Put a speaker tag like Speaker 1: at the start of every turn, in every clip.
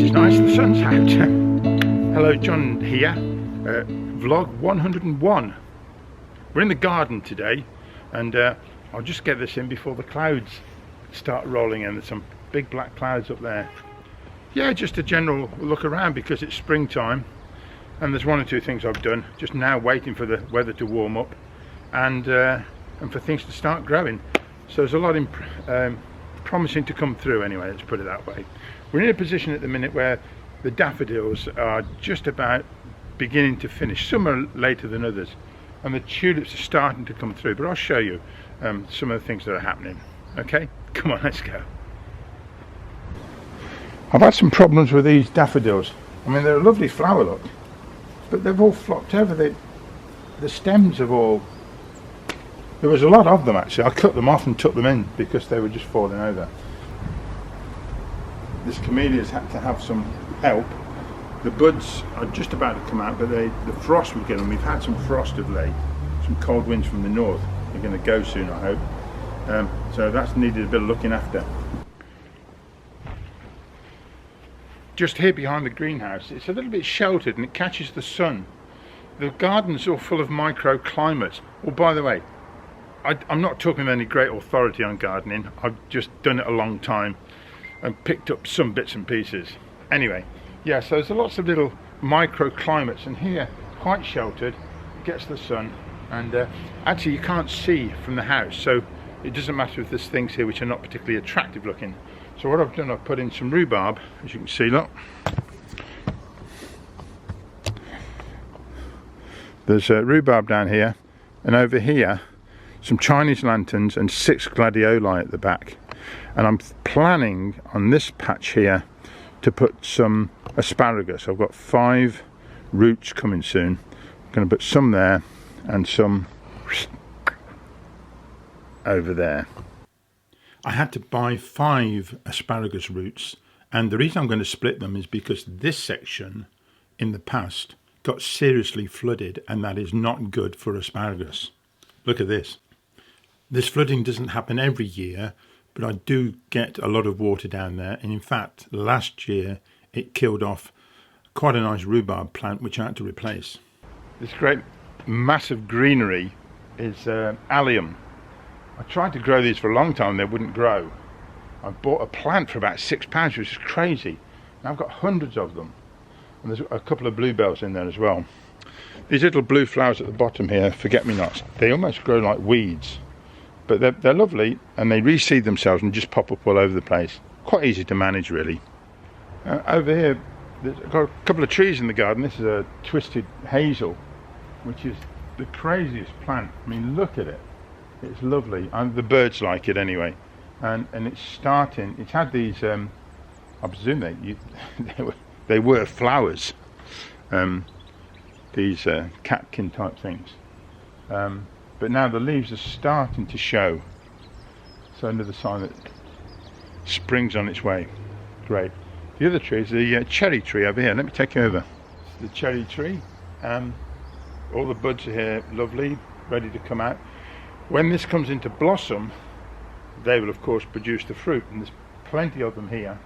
Speaker 1: is nice, the sun's out. Hello, John here, vlog 101. We're in the garden today, and I'll just get this in before the clouds start rolling in. There's some big black clouds up there. Yeah, just a general look around because it's springtime, and there's one or two things I've done, just now waiting for the weather to warm up and for things to start growing. So there's a lot promising to come through anyway, let's put it that way. We're in a position at the minute where the daffodils are just about beginning to finish. Some are later than others, and the tulips are starting to come through, but I'll show you some of the things that are happening. Okay, come on, let's go. I've had some problems with these daffodils. I mean, they're a lovely flower, look, but they've all flopped over. The stems have all... There was a lot of them actually. I cut them off and took them in because they were just falling over. This camellia's had to have some help. The buds are just about to come out, but the frost will get them. We've had some frost of late, some cold winds from the north. They're going to go soon, I hope. So that's needed a bit of looking after. Just here behind the greenhouse, it's a little bit sheltered and it catches the sun. The garden's all full of microclimates. Oh, by the way, I'm not talking with any great authority on gardening. I've just done it a long time and picked up some bits and pieces. Anyway, yeah, so there's lots of little microclimates, and here, quite sheltered, it gets the sun, and actually you can't see from the house, so it doesn't matter if there's things here which are not particularly attractive looking. So what I've done, I've put in some rhubarb, as you can see, look. There's rhubarb down here, and over here some Chinese lanterns and 6 gladioli at the back. And I'm planning on this patch here to put some asparagus. I've got 5 roots coming soon. I'm going to put some there and some over there. I had to buy 5 asparagus roots, and the reason I'm going to split them is because this section in the past got seriously flooded, and that is not good for asparagus. Look at this. This flooding doesn't happen every year, but I do get a lot of water down there, and in fact last year it killed off quite a nice rhubarb plant which I had to replace. This great massive greenery is allium. I tried to grow these for a long time, they wouldn't grow. I bought a plant for about £6, which is crazy. Now I've got hundreds of them, and there's a couple of bluebells in there as well. These little blue flowers at the bottom here, forget-me-nots, they almost grow like weeds. But they're lovely, and they reseed themselves and just pop up all over the place. Quite easy to manage, really. Over here, I've got a couple of trees in the garden. This is a twisted hazel, which is the craziest plant. I mean, look at it. It's lovely. And the birds like it anyway. And it's starting. It's had these. I presume they were flowers. These catkin type things. But now the leaves are starting to show. So another sign that spring's on its way. Great. The other tree is the cherry tree over here. Let me take you over. It's the cherry tree. All the buds are here, lovely, ready to come out. When this comes into blossom, they will of course produce the fruit, and there's plenty of them here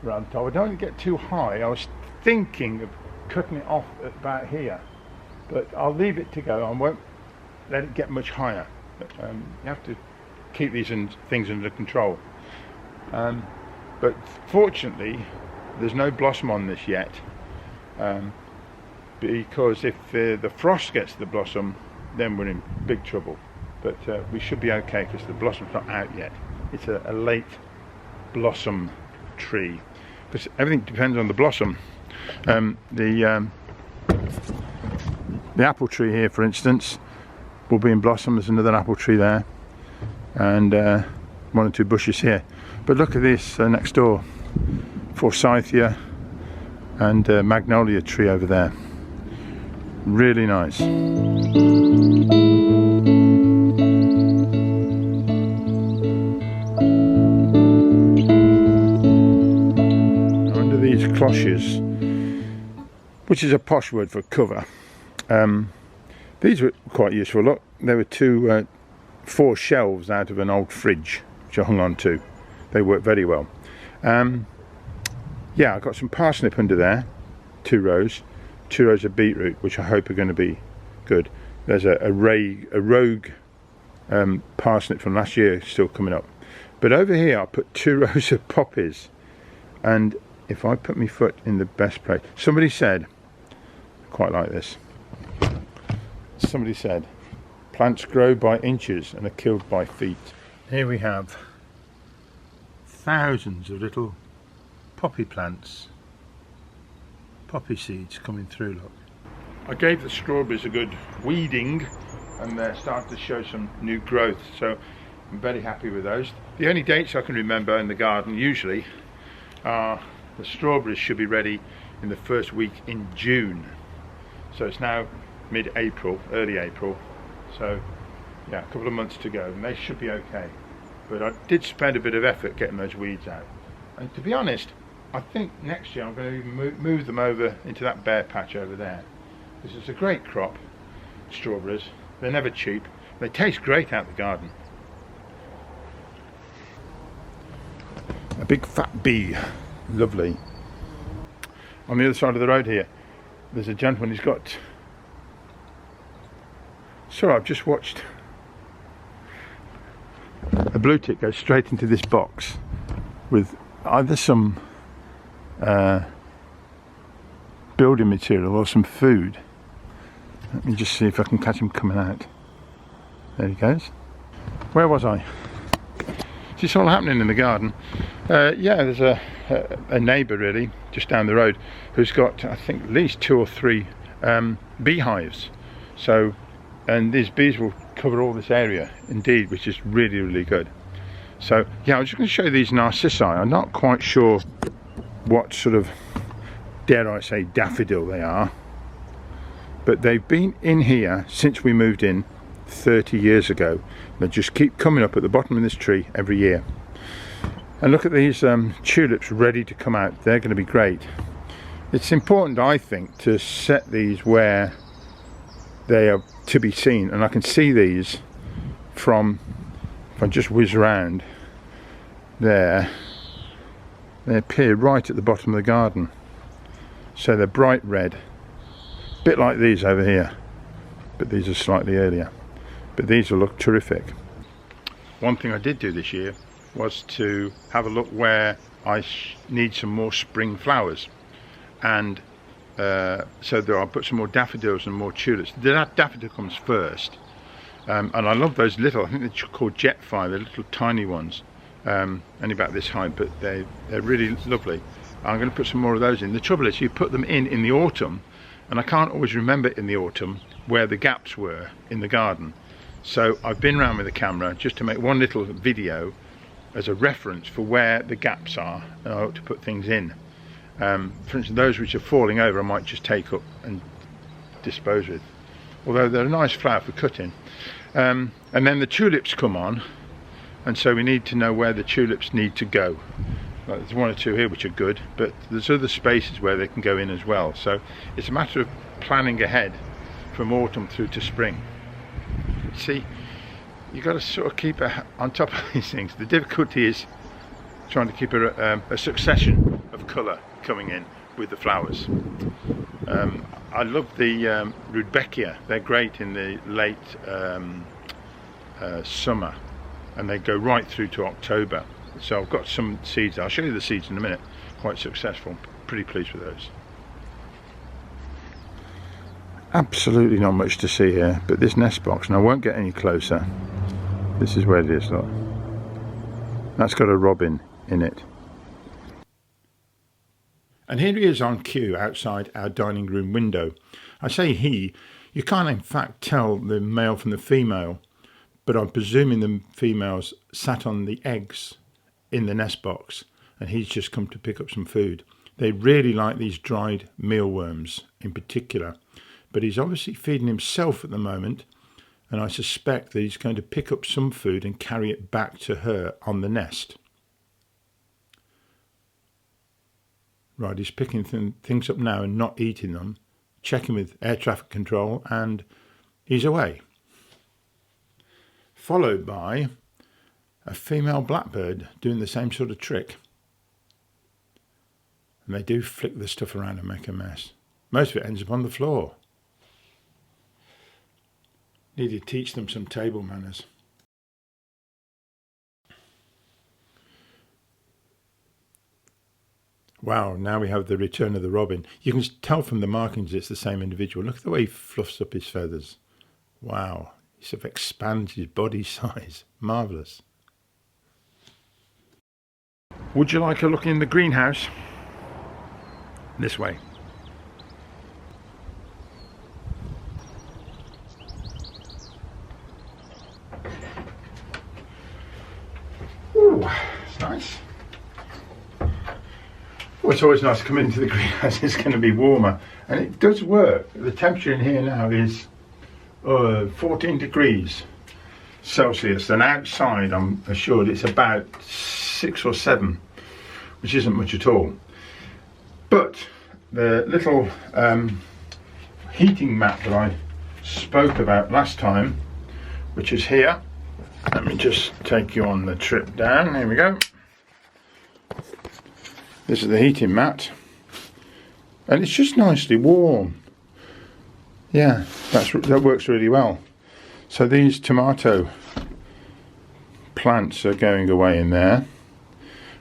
Speaker 1: around the top. I don't get too high. I was thinking of cutting it off at about here, but I'll leave it to go. I won't let it get much higher. You have to keep these things under control. But fortunately, there's no blossom on this yet, because if the frost gets the blossom, then we're in big trouble. But we should be okay because the blossom's not out yet. It's a late blossom tree, because everything depends on the blossom. The apple tree here, for instance, will be in blossom. There's another apple tree there, and 1 or 2 bushes here. But look at this next door, forsythia and magnolia tree over there. Really nice. Under these cloches, which is a posh word for cover, these were quite useful. Look, there were 4 shelves out of an old fridge which I hung on to. They work very well. yeah, I've got some parsnip under there, 2 rows of beetroot, which I hope are going to be good. There's a rogue parsnip from last year still coming up. But over here I put 2 rows of poppies, and if I put my foot in the best place, somebody said, quite like this, somebody said, plants grow by inches and are killed by feet. Here we have thousands of little poppy plants, poppy seeds coming through, look. I gave the strawberries a good weeding and they're starting to show some new growth, so I'm very happy with those. The only dates I can remember in the garden usually are the strawberries should be ready in the first week in June. So it's now mid-April, early April, so yeah, a couple of months to go and they should be okay. But I did spend a bit of effort getting those weeds out. And to be honest, I think next year I'm going to even move them over into that bare patch over there. This is a great crop, strawberries. They're never cheap. They taste great out the garden. A big fat bee, lovely. On the other side of the road here, there's a gentleman, he's got... Sorry, I've just watched a blue tick go straight into this box with either some building material or some food. Let me just see if I can catch him coming out. There he goes. Where was I? Is this all happening in the garden? Yeah, there's a neighbour really, just down the road, who's got, I think, at least 2 or 3 beehives. So, and these bees will cover all this area, indeed, which is really, really good. So, yeah, I'm just going to show you these narcissi. I'm not quite sure what sort of, dare I say, daffodil they are. But they've been in here since we moved in 30 years ago. They just keep coming up at the bottom of this tree every year. And look at these tulips ready to come out. They're going to be great. It's important, I think, to set these where they are to be seen. And I can see these from, if I just whiz around there, they appear right at the bottom of the garden. So they're bright red. A bit like these over here, but these are slightly earlier. But these will look terrific. One thing I did do this year was to have a look where I need some more spring flowers, and so there I'll put some more daffodils and more tulips. The daffodil comes first, and I love those little, I think they're called jet fire, they're little tiny ones, only about this height, but they're really lovely. I'm going to put some more of those in. The trouble is you put them in the autumn, and I can't always remember in the autumn where the gaps were in the garden. So I've been around with the camera just to make one little video as a reference for where the gaps are and I ought to put things in. For instance, those which are falling over I might just take up and dispose with, although they're a nice flower for cutting. And then the tulips come on, and so we need to know where the tulips need to go. Like there's 1 or 2 here which are good, but there's other spaces where they can go in as well. So it's a matter of planning ahead from autumn through to spring. See, you've got to sort of keep on top of these things. The difficulty is trying to keep a succession of colour coming in with the flowers. I love the Rudbeckia. They're great in the late summer, and they go right through to October. So I've got some seeds. I'll show you the seeds in a minute. Quite successful. Pretty pleased with those. Absolutely not much to see here, but this nest box, and I won't get any closer. This is where it is, look. That's got a robin in it. And here he is on cue outside our dining room window. I say he, you can't in fact tell the male from the female, but I'm presuming the females sat on the eggs in the nest box and he's just come to pick up some food. They really like these dried mealworms in particular, but he's obviously feeding himself at the moment, and I suspect that he's going to pick up some food and carry it back to her on the nest. Right, he's picking things up now and not eating them, checking with air traffic control, and he's away. Followed by a female blackbird doing the same sort of trick. And they do flick the stuff around and make a mess. Most of it ends up on the floor. Need to teach them some table manners. Wow, now we have the return of the robin. You can tell from the markings it's the same individual. Look at the way he fluffs up his feathers. Wow, he sort of expands his body size. Marvellous. Would you like a look in the greenhouse? This way. Ooh, it's nice. Well, it's always nice to come into the greenhouse. It's going to be warmer, and it does work. The temperature in here now is 14 degrees Celsius, and outside I'm assured it's about 6 or 7, which isn't much at all. But the little heating mat that I spoke about last time, which is here, let me just take you on the trip down. Here we go. This is the heating mat, and it's just nicely warm. Yeah, that works really well. So these tomato plants are going away in there.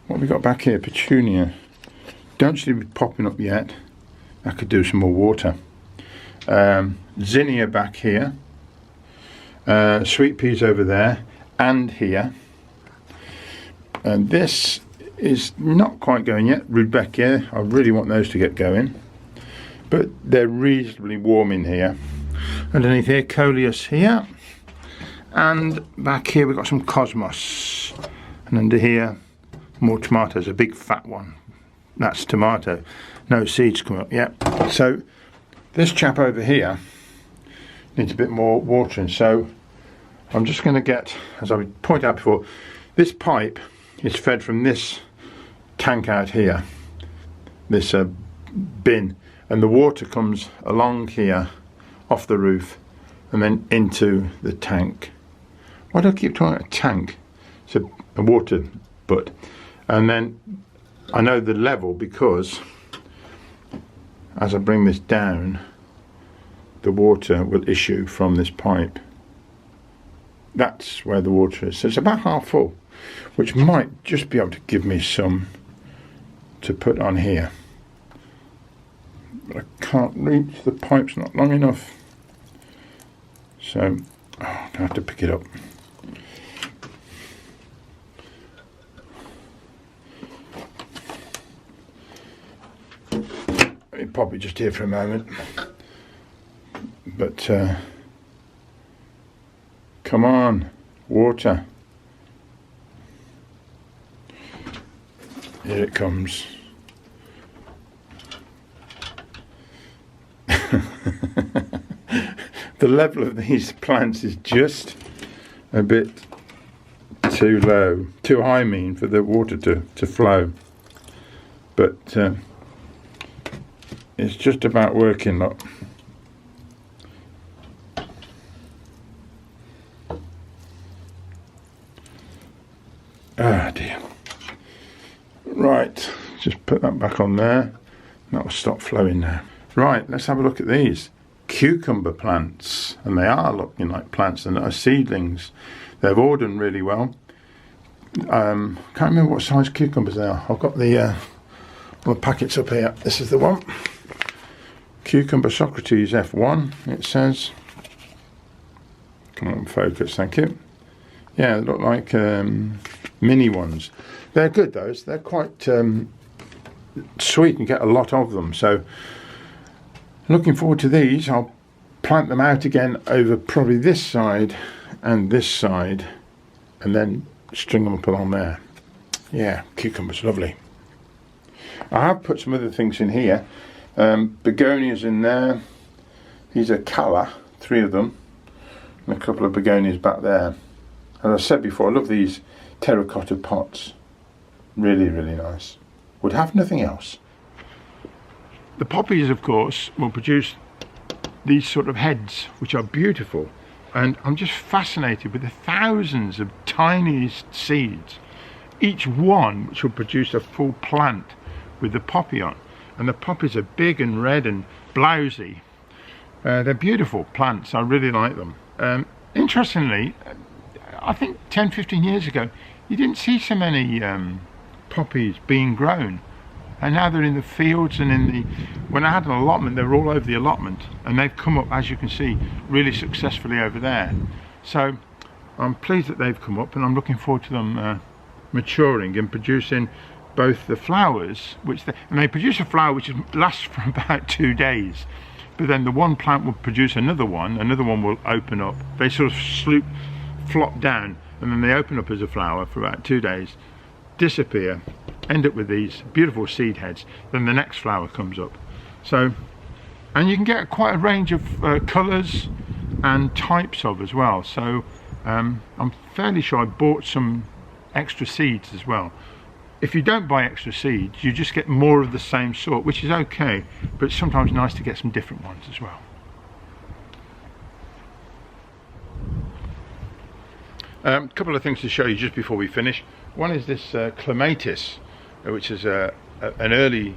Speaker 1: What have we got back here? Petunia. Don't seem to be popping up yet. I could do some more water. Zinnia back here. Sweet peas over there and here. And this is not quite going yet. Rudbeckia, I really want those to get going. But they're reasonably warm in here. Underneath here, coleus here. And back here we've got some cosmos. And under here, more tomatoes, a big fat one. That's tomato. No seeds come up yet. So this chap over here needs a bit more watering. So I'm just going to get, as I pointed out before, this pipe is fed from this tank out here, this bin, and the water comes along here off the roof and then into the tank. Why do I keep talking about a tank? It's a water butt. And then I know the level because as I bring this down, the water will issue from this pipe. That's where the water is. So it's about half full, which might just be able to give me some to put on here. But I can't reach, the pipe's not long enough. So I'm going to have to pick it up. Let me pop it just here for a moment. But come on, water. Here it comes. The level of these plants is just a bit too low, too high, I mean, for the water to flow. But it's just about working, look. Ah, dear. Right, just put that back on there. That will stop flowing now. Right, let's have a look at these cucumber plants, and they are looking like plants and are seedlings. They've all done really well. Can't remember what size cucumbers they are. I've got the packets up here. This is the one. Cucumber Socrates F1, it says. Come on, focus, thank you. Yeah, they look like mini ones. They're good, those. They're quite sweet and get a lot of them. So looking forward to these. I'll plant them out again over probably this side and this side, and then string them up along there. Yeah, cucumbers, lovely. I have put some other things in here. Begonias in there. These are Calla, 3 of them, and a couple of begonias back there. As I said before, I love these terracotta pots. Really, really nice. Would have nothing else. The poppies, of course, will produce these sort of heads, which are beautiful. And I'm just fascinated with the thousands of tiniest seeds. Each one which will produce a full plant with the poppy on, and the poppies are big and red and blousy. They're beautiful plants. I really like them. Interestingly, I think 10-15 years ago you didn't see so many poppies being grown, and now they're in the fields, and when I had an allotment they were all over the allotment, and they've come up, as you can see, really successfully over there. So I'm pleased that they've come up, and I'm looking forward to them maturing and producing both the flowers, and they produce a flower which lasts for about 2 days, but then the one plant will produce another one will open up. They sort of flop down, and then they open up as a flower for about 2 days, disappear, end up with these beautiful seed heads, then the next flower comes up. So, and you can get quite a range of colours and types of as well. So I'm fairly sure I bought some extra seeds as well. If you don't buy extra seeds, you just get more of the same sort, which is okay, but it's sometimes nice to get some different ones as well. A couple of things to show you just before we finish. One is this clematis, which is an early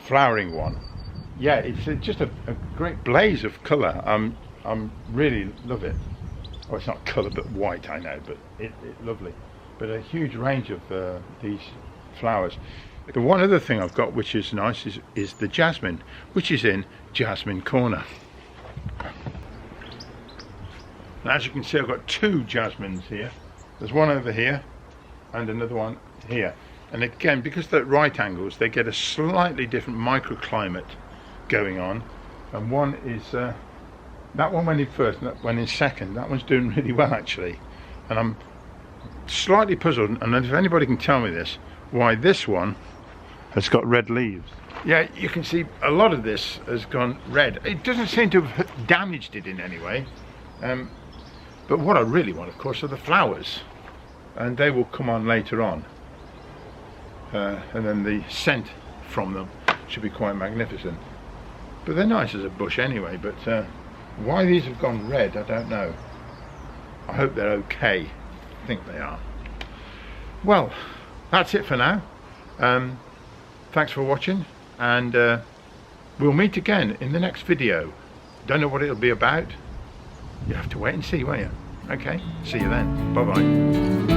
Speaker 1: flowering one. Yeah, it's just a great blaze of colour. I'm really love it. Oh, it's not colour but white, I know, but it's lovely. But a huge range of these flowers. The one other thing I've got which is nice is the jasmine, which is in Jasmine Corner. Now, as you can see, I've got 2 jasmines here. There's one over here and another one here. And again, because they're at right angles, they get a slightly different microclimate going on. And one is, that one went in first and that went in second. That one's doing really well actually. And I'm slightly puzzled, and if anybody can tell me this, why this one has got red leaves. Yeah, you can see a lot of this has gone red. It doesn't seem to have damaged it in any way. But what I really want, of course, are the flowers, and they will come on later on, and then the scent from them should be quite magnificent. But they're nice as a bush anyway. But why these have gone red, I don't know. I hope they're okay. I think they are. Well, that's it for now. Thanks for watching, and we'll meet again in the next video. Don't know what it'll be about. You have to wait and see, won't you? Okay, see you then. Bye bye.